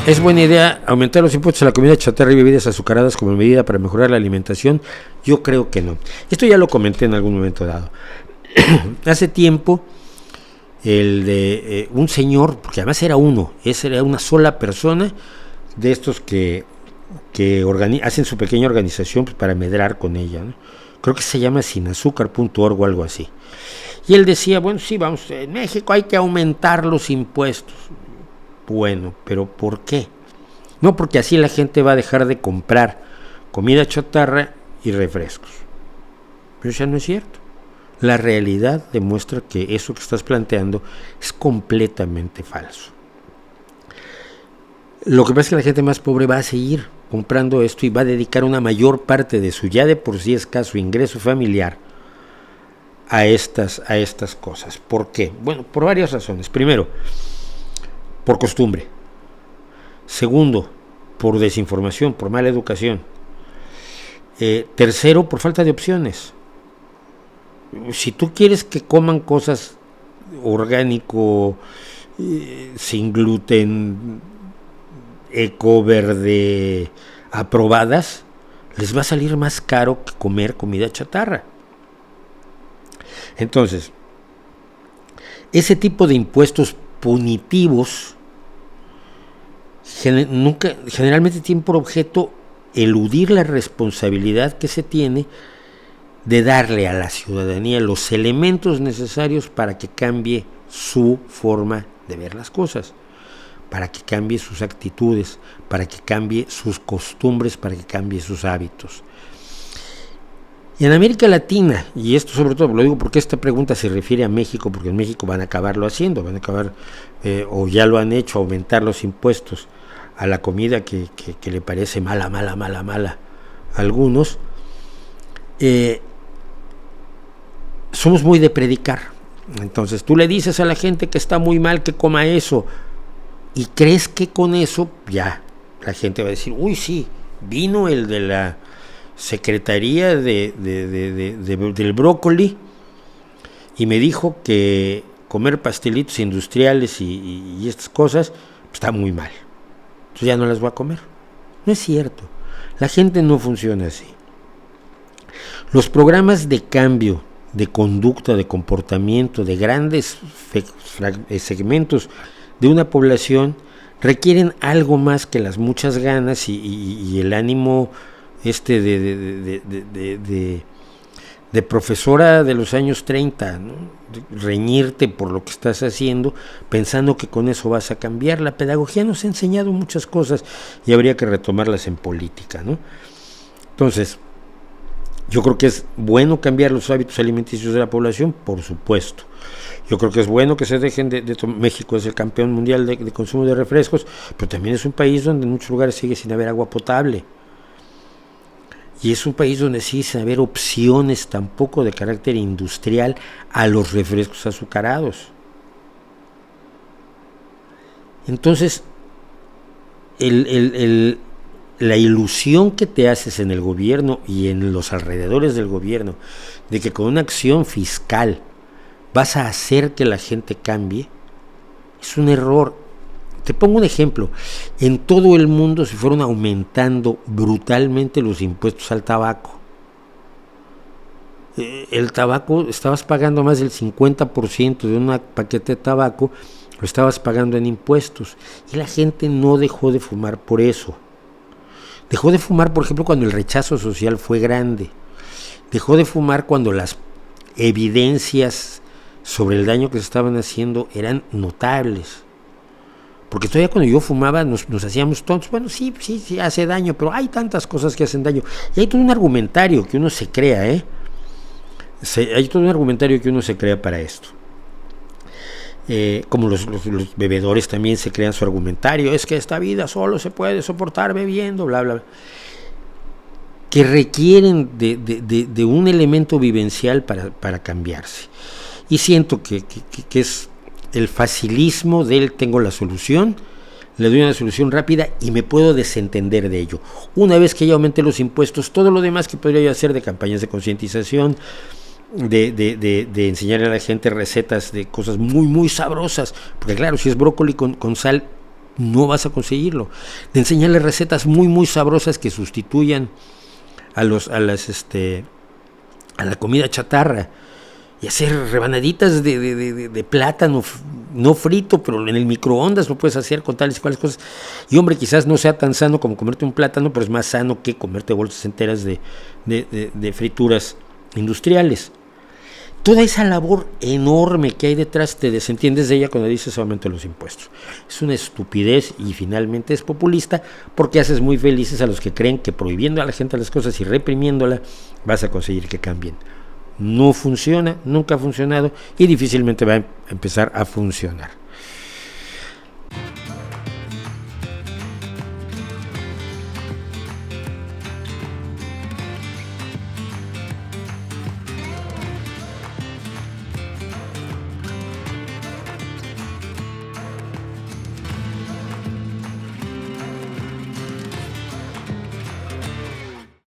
¿Es buena idea aumentar los impuestos a la comida chatarra y bebidas azucaradas como medida para mejorar la alimentación? Yo creo que no. Esto ya lo comenté en algún momento dado. Hace tiempo, un señor, porque además era una sola persona, de estos que hacen su pequeña organización pues, para medrar con ella, ¿no? Creo que se llama sinazúcar.org o algo así. Y él decía, bueno, sí, vamos, en México hay que aumentar los impuestos. Bueno, pero ¿por qué? No, porque así la gente va a dejar de comprar comida chatarra y refrescos. Pero eso no es cierto. La realidad demuestra que eso que estás planteando es completamente falso. Lo que pasa es que la gente más pobre va a seguir comprando esto y va a dedicar una mayor parte de su ya de por sí escaso ingreso familiar a estas cosas. ¿Por qué? Bueno, por varias razones. Primero, por costumbre. Segundo, por desinformación, por mala educación. Tercero, por falta de opciones. Si tú quieres que coman cosas orgánico, sin gluten, eco, verde, aprobadas, les va a salir más caro que comer comida chatarra. Entonces, ese tipo de impuestos punitivos generalmente tienen por objeto eludir la responsabilidad que se tiene de darle a la ciudadanía los elementos necesarios para que cambie su forma de ver las cosas, para que cambie sus actitudes, para que cambie sus costumbres, para que cambie sus hábitos. Y en América Latina, y esto sobre todo lo digo porque esta pregunta se refiere a México, porque en México van a acabarlo haciendo, o ya lo han hecho, aumentar los impuestos a la comida que le parece mala a algunos. Somos muy de predicar. Entonces tú le dices a la gente que está muy mal que coma eso, y crees que con eso ya la gente va a decir, uy, sí, vino el de la Secretaría del Brócoli y me dijo que comer pastelitos industriales y estas cosas está muy mal, entonces ya no las voy a comer. No es cierto, la gente no funciona así. Los programas de cambio de conducta, de comportamiento de grandes segmentos de una población requieren algo más que las muchas ganas y el ánimo de profesora de los años 30, ¿no? Reñirte por lo que estás haciendo pensando que con eso vas a cambiar. La pedagogía nos ha enseñado muchas cosas y habría que retomarlas en política, ¿no? Entonces, yo creo que es bueno cambiar los hábitos alimenticios de la población, por supuesto. Yo creo que es bueno que se dejen México es el campeón mundial de consumo de refrescos, pero también es un país donde en muchos lugares sigue sin haber agua potable. Y es un país donde sigue sin haber opciones tampoco de carácter industrial a los refrescos azucarados. Entonces, la ilusión que te haces en el gobierno y en los alrededores del gobierno de que con una acción fiscal vas a hacer que la gente cambie, es un error. Te pongo un ejemplo. En todo el mundo se fueron aumentando brutalmente los impuestos al tabaco. El tabaco, estabas pagando más del 50% de un paquete de tabaco, lo estabas pagando en impuestos. Y la gente no dejó de fumar por eso. Dejó de fumar, por ejemplo, cuando el rechazo social fue grande. Dejó de fumar cuando las evidencias sobre el daño que se estaban haciendo eran notables. Porque todavía cuando yo fumaba nos hacíamos tontos. Bueno, sí, hace daño, pero hay tantas cosas que hacen daño. Y hay todo un argumentario que uno se crea, hay todo un argumentario que uno se crea para esto. Como los bebedores también se crean su argumentario. Es que esta vida solo se puede soportar bebiendo, bla, bla, bla. Que requieren de un elemento vivencial para cambiarse. Y siento que es el facilismo del tengo la solución, le doy una solución rápida y me puedo desentender de ello. Una vez que ya aumenté los impuestos, todo lo demás que podría yo hacer de campañas de concientización, de enseñarle a la gente recetas de cosas muy, muy sabrosas, porque claro, si es brócoli con sal, No vas a conseguirlo. De enseñarle recetas muy, muy sabrosas que sustituyan a la comida chatarra. Y hacer rebanaditas de plátano, no frito, pero en el microondas lo puedes hacer con tales y cuales cosas. Y hombre, quizás no sea tan sano como comerte un plátano, pero es más sano que comerte bolsas enteras de frituras industriales. Toda esa labor enorme que hay detrás, te desentiendes de ella cuando dices aumento los impuestos. Es una estupidez y finalmente es populista, porque haces muy felices a los que creen que prohibiendo a la gente las cosas y reprimiéndola vas a conseguir que cambien. No funciona, nunca ha funcionado y difícilmente va a empezar a funcionar.